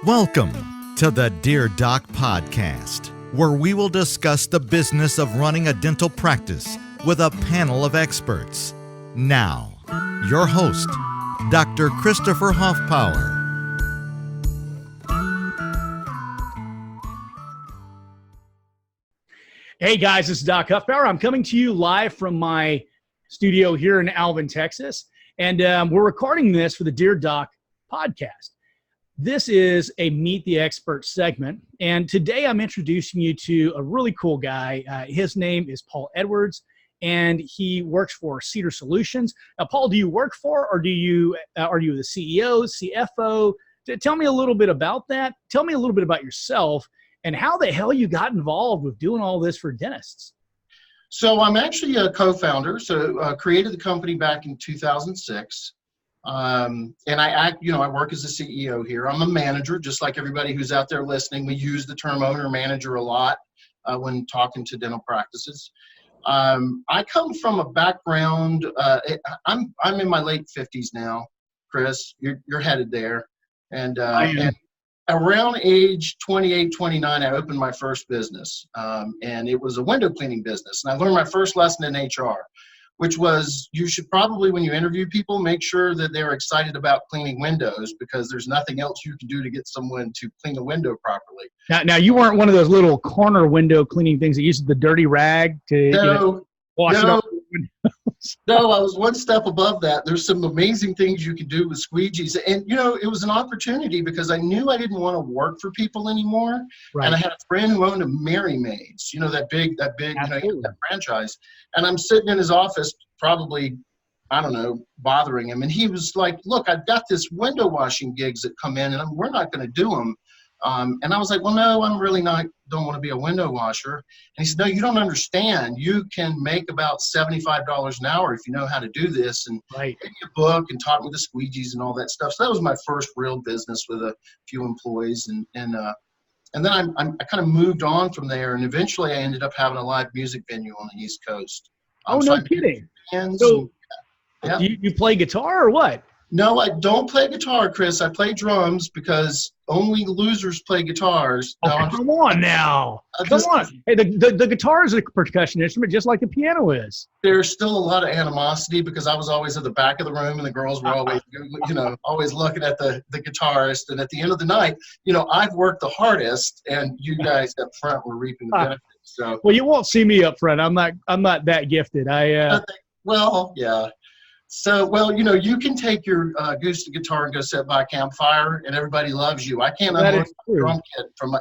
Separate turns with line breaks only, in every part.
Welcome to the Dear Doc Podcast, where we will discuss the business of running a dental practice with a panel of experts. Now, your host, Dr. Christopher Hoffpower.
Hey guys, this is Doc Hoffpower. I'm coming to you live from my studio here in Alvin, Texas, and we're recording this for the Dear Doc Podcast. This is a Meet the Expert segment, and today I'm introducing you to a really cool guy. His name is Paul Edwards, and he works for Cedar Solutions. Now, Paul, do you work for, or are you the CEO, CFO? Tell me a little bit about that. Tell me a little bit about yourself and how the hell you got involved with doing all this for dentists.
So I'm actually a co-founder. So created the company back in 2006. And I work as a CEO here. I'm a manager, just like everybody who's out there listening. We use the term owner manager a lot when talking to dental practices. I come from a background. I'm in my late 50s now, Chris. You're headed there, and around age 28, 29, I opened my first business, and it was a window cleaning business. And I learned my first lesson in HR, which was you should probably, when you interview people, make sure that they're excited about cleaning windows, because there's nothing else you can do to get someone to clean a window properly.
Now you weren't one of those little corner window cleaning things that uses the dirty rag to wash it off.
No, I was one step above that. There's some amazing things you can do with squeegees. And, it was an opportunity because I knew I didn't want to work for people anymore. Right. And I had a friend who owned a Mary Maids, that big, that franchise. And I'm sitting in his office, probably, bothering him. And he was like, look, I've got this window washing gigs that come in, and we're not going to do them. And I was like, well, no, I'm really don't want to be a window washer. And he said, no, you don't understand. You can make about $75 an hour if you know how to do this, and
right.
Give me a book and taught me the squeegees and all that stuff. So that was my first real business with a few employees. And then I kind of moved on from there. And eventually I ended up having a live music venue on the East Coast.
No kidding. So you play guitar or what?
No, I don't play guitar, Chris. I play drums because only losers play guitars.
No, come on now. Come on. Hey, the guitar is a percussion instrument just like the piano is.
There's still a lot of animosity because I was always at the back of the room and the girls were always, always looking at the guitarist. And at the end of the night, I've worked the hardest, and you guys up front were reaping the benefits. So,
well, you won't see me up front. I'm not that gifted.
Well, yeah. So, you can take your acoustic guitar and go sit by a campfire, and everybody loves you. I can't unload a drum kit from,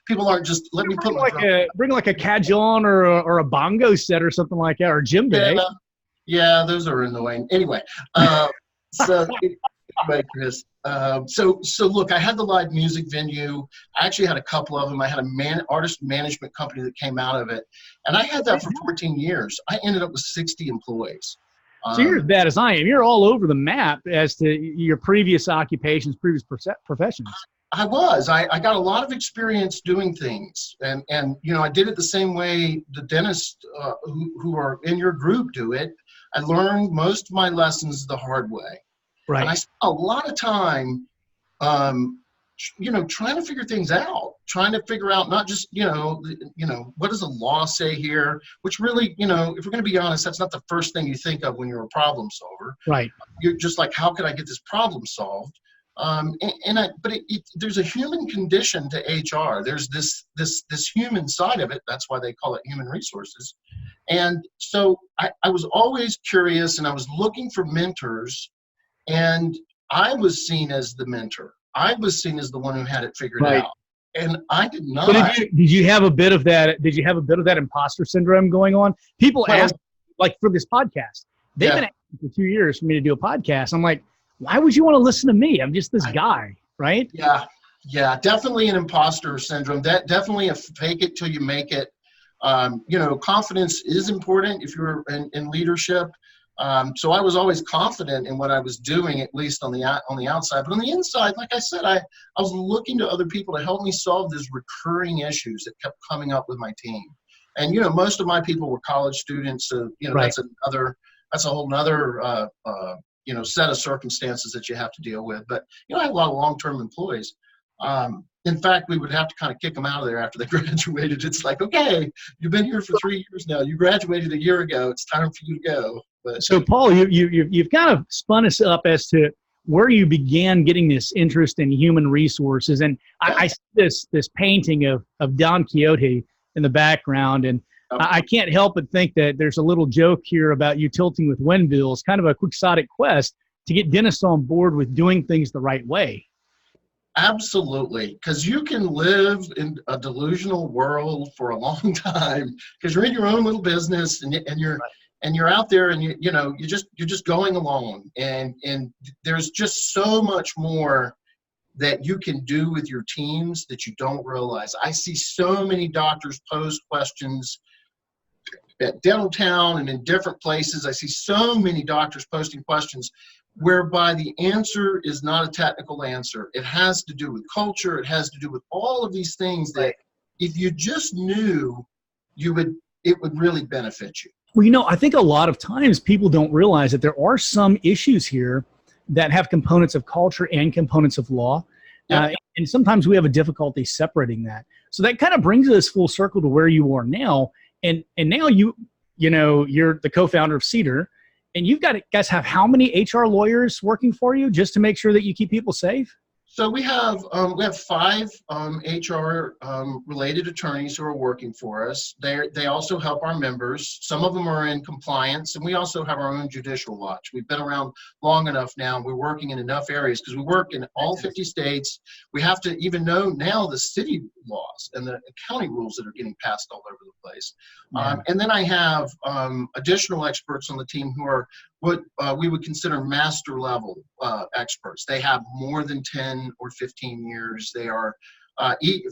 people aren't just, let me put my
bring like a cajun or a bongo set or something like that, or djembe.
Yeah, those are annoying. Anyway, Chris. So look, I had the live music venue. I actually had a couple of them. I had a artist management company that came out of it, and I had that for 14 years. I ended up with 60 employees.
So you're as bad as I am. You're all over the map as to your previous occupations, previous professions.
I was. I got a lot of experience doing things. And I did it the same way the dentists who are in your group do it. I learned most of my lessons the hard way.
Right.
And I spent a lot of time, trying to figure things out, trying to figure out not just, what does the law say here, which really, if we're going to be honest, that's not the first thing you think of when you're a problem solver.
Right.
You're just like, how can I get this problem solved? But there's a human condition to HR. There's this human side of it. That's why they call it human resources. And so I was always curious, and I was looking for mentors, and I was seen as the mentor. I was seen as the one who had it figured out, and I did not.
But did you have a bit of that? Did you have a bit of that imposter syndrome going on? People ask, like for this podcast, they've been asking for 2 years for me to do a podcast. I'm like, why would you want to listen to me? I'm just this guy, right?
Yeah, definitely an imposter syndrome. That definitely a fake it till you make it. Confidence is important if you're in leadership. So I was always confident in what I was doing, at least on the outside. But on the inside, like I said, I was looking to other people to help me solve these recurring issues that kept coming up with my team. And, most of my people were college students. So,
right.
that's a whole nother, set of circumstances that you have to deal with. But, I have a lot of long-term employees. In fact, we would have to kind of kick them out of there after they graduated. It's like, okay, you've been here for 3 years now. You graduated a year ago. It's time for you to go. But
so, Paul, you've kind of spun us up as to where you began getting this interest in human resources. And I see this painting of Don Quixote in the background, and I can't help but think that there's a little joke here about you tilting with windmills, kind of a quixotic quest to get dentists on board with doing things the right way.
Absolutely, because you can live in a delusional world for a long time because you're in your own little business and you're out there and you're just going along and there's just so much more that you can do with your teams that you don't realize. I see so many doctors pose questions at Dental Town and in different places. I see so many doctors posting questions whereby the answer is not a technical answer. It has to do with culture. It has to do with all of these things that if you just knew, it would really benefit you.
Well, I think a lot of times people don't realize that there are some issues here that have components of culture and components of law.
Yeah.
And sometimes we have a difficulty separating that. So that kind of brings us full circle to where you are now. And now you're the co-founder of Cedar. And you've got to guys have how many HR lawyers working for you just to make sure that you keep people safe?
So we have 5 HR related attorneys who are working for us. They also help our members. Some of them are in compliance, and we also have our own judicial watch. We've been around long enough now. We're working in enough areas because we work in all 50 states. We have to even know now the city laws and the county rules that are getting passed all over the place. And then I have additional experts on the team who are what we would consider master level experts. They have more than 10 or 15 years. They are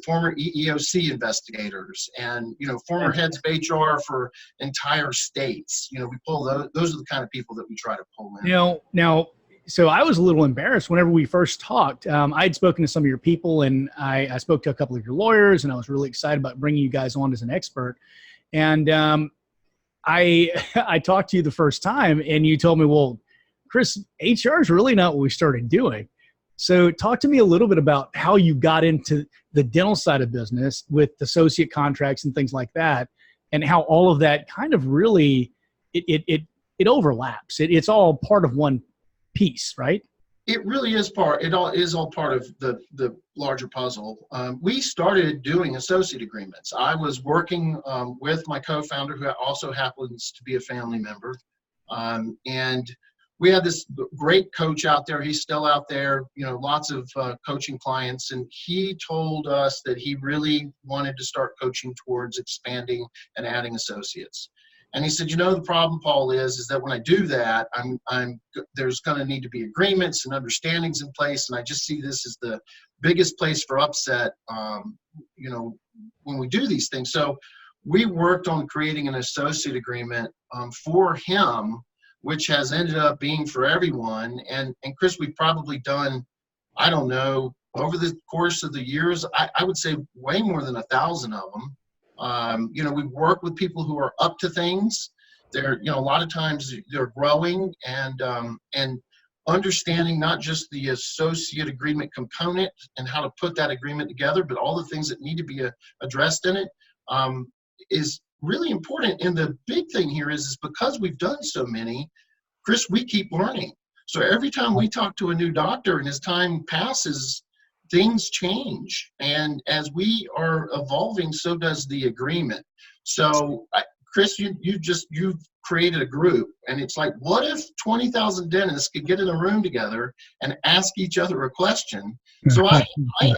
former EEOC investigators and, former heads of HR for entire states. We pull those are the kind of people that we try to pull in.
Now, so I was a little embarrassed whenever we first talked. I'd spoken to some of your people, and I spoke to a couple of your lawyers, and I was really excited about bringing you guys on as an expert. And I talked to you the first time, and you told me, well, Chris, HR is really not what we started doing. So talk to me a little bit about how you got into the dental side of business with associate contracts and things like that, and how all of that kind of really, it overlaps. It's all part of one piece, right?
It really is all part of the larger puzzle. We started doing associate agreements. I was working with my co-founder, who also happens to be a family member. And we had this great coach out there. He's still out there, lots of coaching clients. And he told us that he really wanted to start coaching towards expanding and adding associates. And he said, the problem, Paul, is that when I do that, there's going to need to be agreements and understandings in place. And I just see this as the biggest place for upset, when we do these things. So we worked on creating an associate agreement for him, which has ended up being for everyone. And Chris, we've probably done, I don't know, over the course of the years, I would say way more than 1,000 of them. We work with people who are up to things. They're, a lot of times they're growing and understanding not just the associate agreement component and how to put that agreement together, but all the things that need to be addressed in it is really important. And the big thing here is because we've done so many, Chris, we keep learning. So every time we talk to a new doctor and as time passes, things change. And as we are evolving, so does the agreement. So Chris, you've created a group, and it's like, what if 20,000 dentists could get in a room together and ask each other a question? So I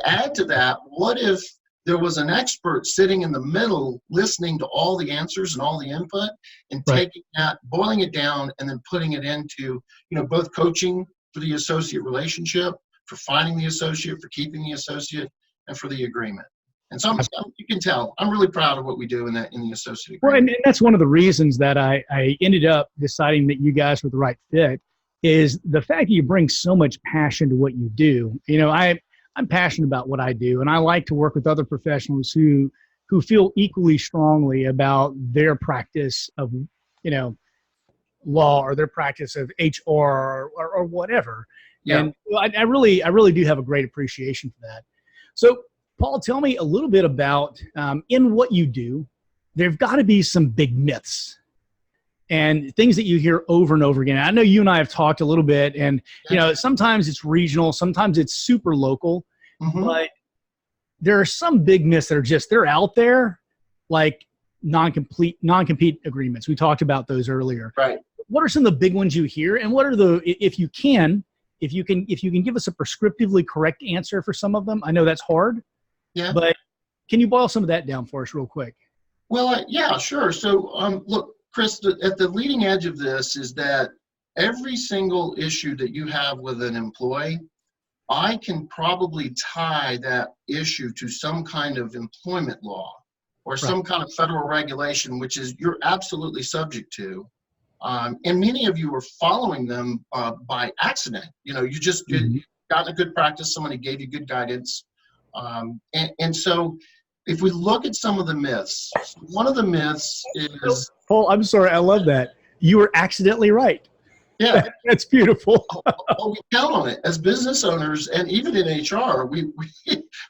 add to that, what if there was an expert sitting in the middle listening to all the answers and all the input and taking that, boiling it down, and then putting it into, both coaching for the associate relationship, for finding the associate, for keeping the associate, and for the agreement. And so you can tell I'm really proud of what we do in the associate agreement.
Well, and that's one of the reasons that I ended up deciding that you guys were the right fit, is the fact that you bring so much passion to what you do. I'm passionate about what I do, and I like to work with other professionals who feel equally strongly about their practice of, law or their practice of HR or whatever.
Yeah.
And I really do have a great appreciation for that. So, Paul, tell me a little bit about in what you do. There've got to be some big myths and things that you hear over and over again. I know you and I have talked a little bit, and sometimes it's regional, sometimes it's super local, but there are some big myths that are they're out there, like non-compete agreements. We talked about those earlier.
Right.
What are some of the big ones you hear, and what are if you can give us a prescriptively correct answer for some of them? I know that's hard.
Yeah.
But can you boil some of that down for us real quick?
Well, yeah, sure. So, look, Chris, at the leading edge of this is that every single issue that you have with an employee, I can probably tie that issue to some kind of employment law or some kind of federal regulation, which is you're absolutely subject to. And many of you are following them by accident. You just got a good practice. Somebody gave you good guidance. And so if we look at some of the myths, one of the myths is...
Paul, I'm sorry. I love that. You were accidentally right.
Yeah.
That's beautiful.
We count on it. As business owners and even in HR,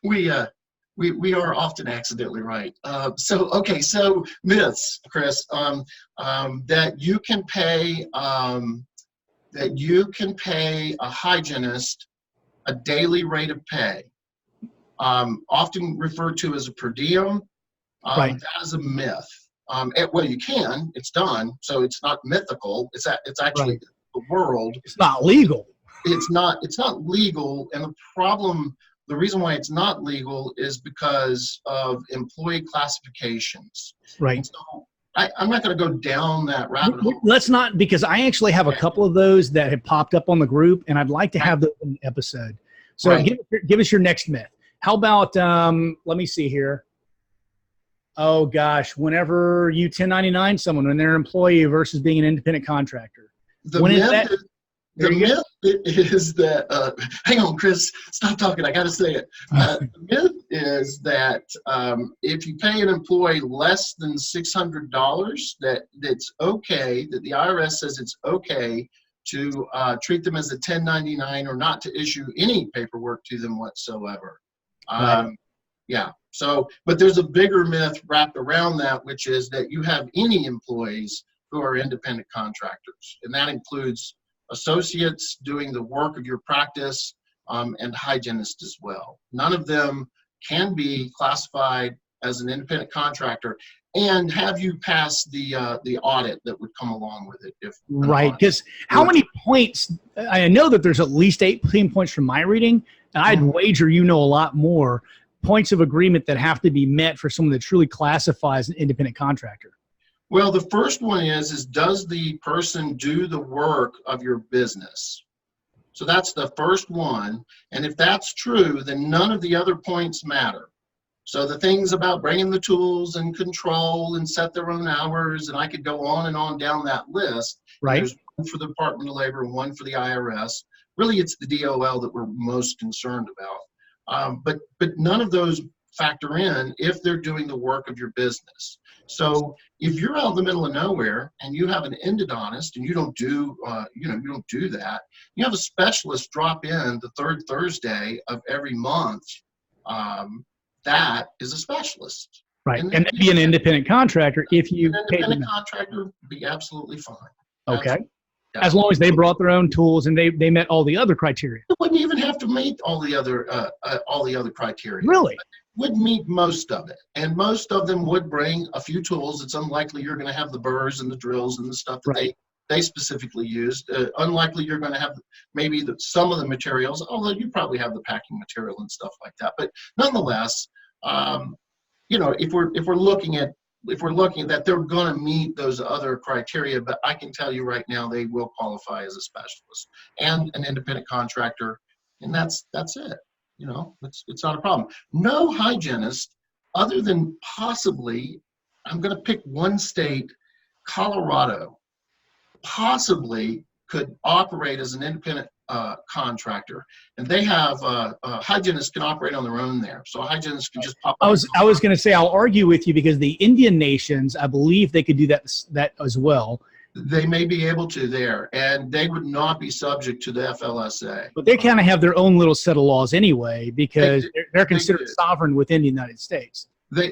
we are often accidentally right. So myths, Chris, that you can pay a hygienist a daily rate of pay. Often referred to as a per diem. That is a myth. Well, you can. It's done. So it's not mythical. It's actually the world.
It's not legal.
It's not legal. And the reason why it's not legal is because of employee classifications.
Right.
And so I'm not going to go down that rabbit hole.
Let's not, because I actually have a couple of those that have popped up on the group, and I'd like to have those in the episode. So give us your next myth. How about, let me see here. Oh, gosh, whenever you 1099 someone, when they're an employee versus being an independent contractor.
The myth is that, hang on, Chris, stop talking. I got to say it. The myth is that if you pay an employee less than $600, that's okay, that the IRS says it's okay to treat them as a 1099 or not to issue any paperwork to them whatsoever. Yeah. So, but there's a bigger myth wrapped around that, which is that you have any employees who are independent contractors, and that includes associates doing the work of your practice and hygienists as well. None of them can be classified as an independent contractor and have you pass the audit that would come along with it.
Right, because how many points? I know that there's at least 18 points from my reading, and I'd wager you know a lot more points of agreement that have to be met for someone that truly classifies an independent contractor.
Well, the first one is does the person do the work of your business? So that's the first one. And if that's true, then none of the other points matter. So the things about bringing the tools and control and set their own hours, and I could go on and on down that list.
Right.
There's one for the Department of Labor and one for the IRS. Really, it's the DOL that we're most concerned about. But none of those factor in if they're doing the work of your business. So if you're out in the middle of nowhere and you have an endodontist and you don't do that, you have a specialist drop in the third Thursday of every month. That is a specialist.
Right, and be an independent contractor if you pay them.
Independent contractor would be absolutely fine.
Okay. As long as they brought their own tools and they met all the other criteria.
It wouldn't even have to meet all the other criteria.
Really?
Would meet most of it, and most of them would bring a few tools. It's unlikely you're going to have the burrs and the drills and the stuff that they specifically used. Unlikely you're going to have maybe some of the materials, although you probably have the packing material and stuff like that. But nonetheless, if we're looking at that, they're going to meet those other criteria. But I can tell you right now, they will qualify as a specialist and an independent contractor, and that's it. It's not a problem. No hygienist, other than possibly, I'm going to pick one state, Colorado, possibly could operate as an independent contractor, and they have hygienists can operate on their own there. So hygienists can just pop.
I was going to say I'll argue with you because the Indian nations, I believe they could do that as well.
They may be able to there, and they would not be subject to the FLSA.
But they kind of have their own little set of laws anyway, because they're considered
do.
sovereign within the United States.
They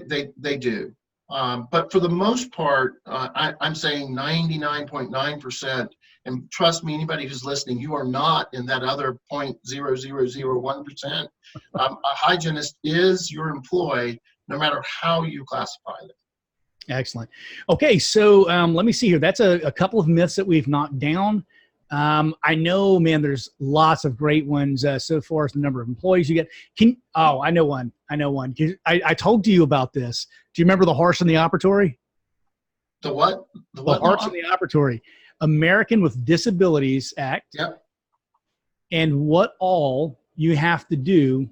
do. But for the most part, I'm saying 99.9%, and trust me, anybody who's listening, you are not in that other 0.0001%. A hygienist is your employee, no matter how you classify them.
Excellent. Okay, so let me see here. That's a couple of myths that we've knocked down. I know, man, there's lots of great ones so far as the number of employees you get. I know one. I told you about this. Do you remember the horse in the operatory?
The what?
The horse in the operatory. American with Disabilities Act.
Yep.
And what all you have to do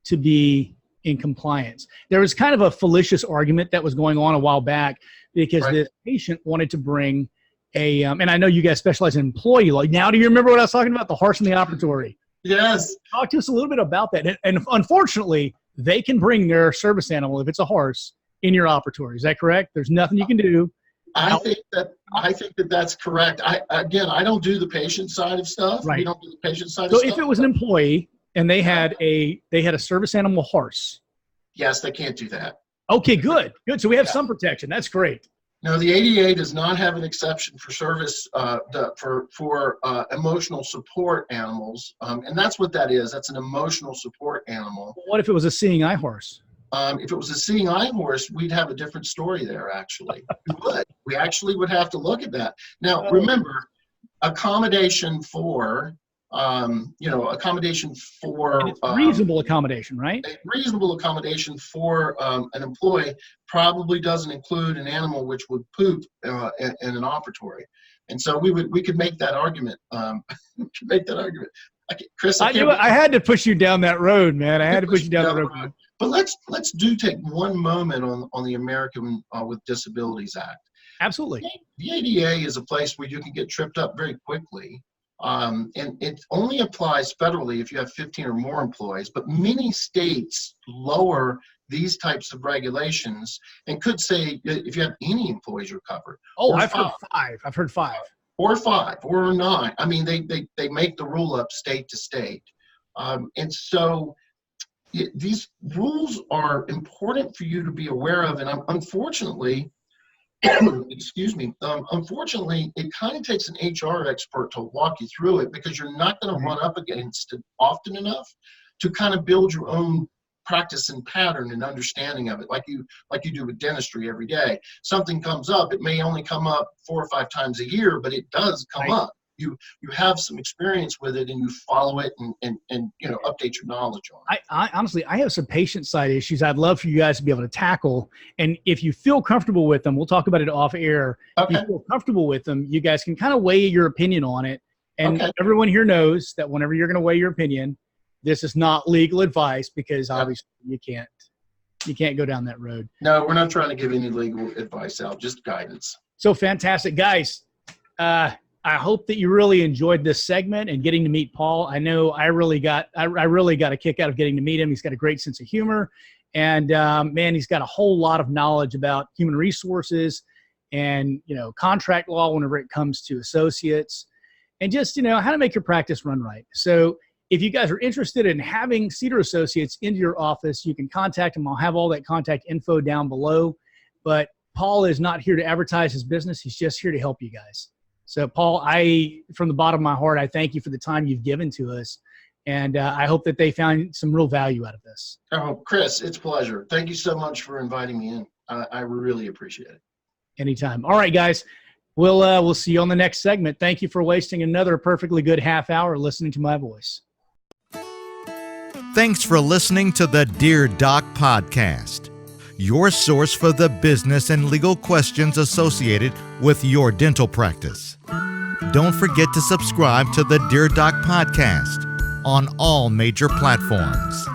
to be in compliance. There was kind of a fallacious argument that was going on a while back because the patient wanted to bring and I know you guys specialize in employee law. Now, do you remember what I was talking about? The horse in the operatory.
Yes.
Talk to us a little bit about that. And unfortunately, they can bring their service animal, if it's a horse, in your operatory. Is that correct? There's nothing you can do.
I think that that's correct. I don't do the patient side of stuff.
Right.
We don't do the patient side
So
of stuff.
if it was an employee and they had a service animal horse.
Yes, they can't do that.
Okay, good. So we have some protection. That's great.
No, the ADA does not have an exception for service for emotional support animals, and that's what that is. That's an emotional support animal.
What if it was a seeing eye horse?
If it was a seeing eye horse, we'd have a different story there. Actually, we actually would have to look at that. Now, remember, accommodation for
reasonable accommodation, right?
A reasonable accommodation for an employee probably doesn't include an animal which would poop in an operatory, and so we could make that argument. Chris,
I had to push you down that road, man. I had to push you down that road.
But let's take one moment on the American with Disabilities Act.
Absolutely.
The ADA is a place where you can get tripped up very quickly. And it only applies federally if you have 15 or more employees, but many states lower these types of regulations and could say if you have any employees, you're covered.
Oh, I've heard 5. I've heard 5.
Or 5 or 9. I mean, they make the rule up state to state. And so these rules are important for you to be aware of. And unfortunately, unfortunately, it kind of takes an HR expert to walk you through it because you're not going to run up against it often enough to kind of build your own practice and pattern and understanding of it, like you do with dentistry every day. Something comes up, it may only come up 4 or 5 times a year, but it does come up. You have some experience with it and you follow it and update your knowledge on it.
I honestly, I have some patient side issues I'd love for you guys to be able to tackle. And if you feel comfortable with them, we'll talk about it off air.
Okay.
If you feel comfortable with them, you guys can kind of weigh your opinion on it. And everyone here knows that whenever you're going to weigh your opinion, this is not legal advice because obviously you can't go down that road.
No, we're not trying to give any legal advice out, just guidance.
So fantastic, guys. I hope that you really enjoyed this segment and getting to meet Paul. I know I really got a kick out of getting to meet him. He's got a great sense of humor, and man, he's got a whole lot of knowledge about human resources and contract law whenever it comes to associates, and just how to make your practice run right. So if you guys are interested in having Cedar Associates into your office, you can contact him. I'll have all that contact info down below. But Paul is not here to advertise his business. He's just here to help you guys. So, Paul, from the bottom of my heart, I thank you for the time you've given to us. And I hope that they found some real value out of this.
Oh, Chris, it's a pleasure. Thank you so much for inviting me in. I really appreciate it.
Anytime. All right, guys. We'll see you on the next segment. Thank you for wasting another perfectly good half hour listening to my voice.
Thanks for listening to the Dear Doc Podcast, your source for the business and legal questions associated with your dental practice. Don't forget to subscribe to the Dear Doc Podcast on all major platforms.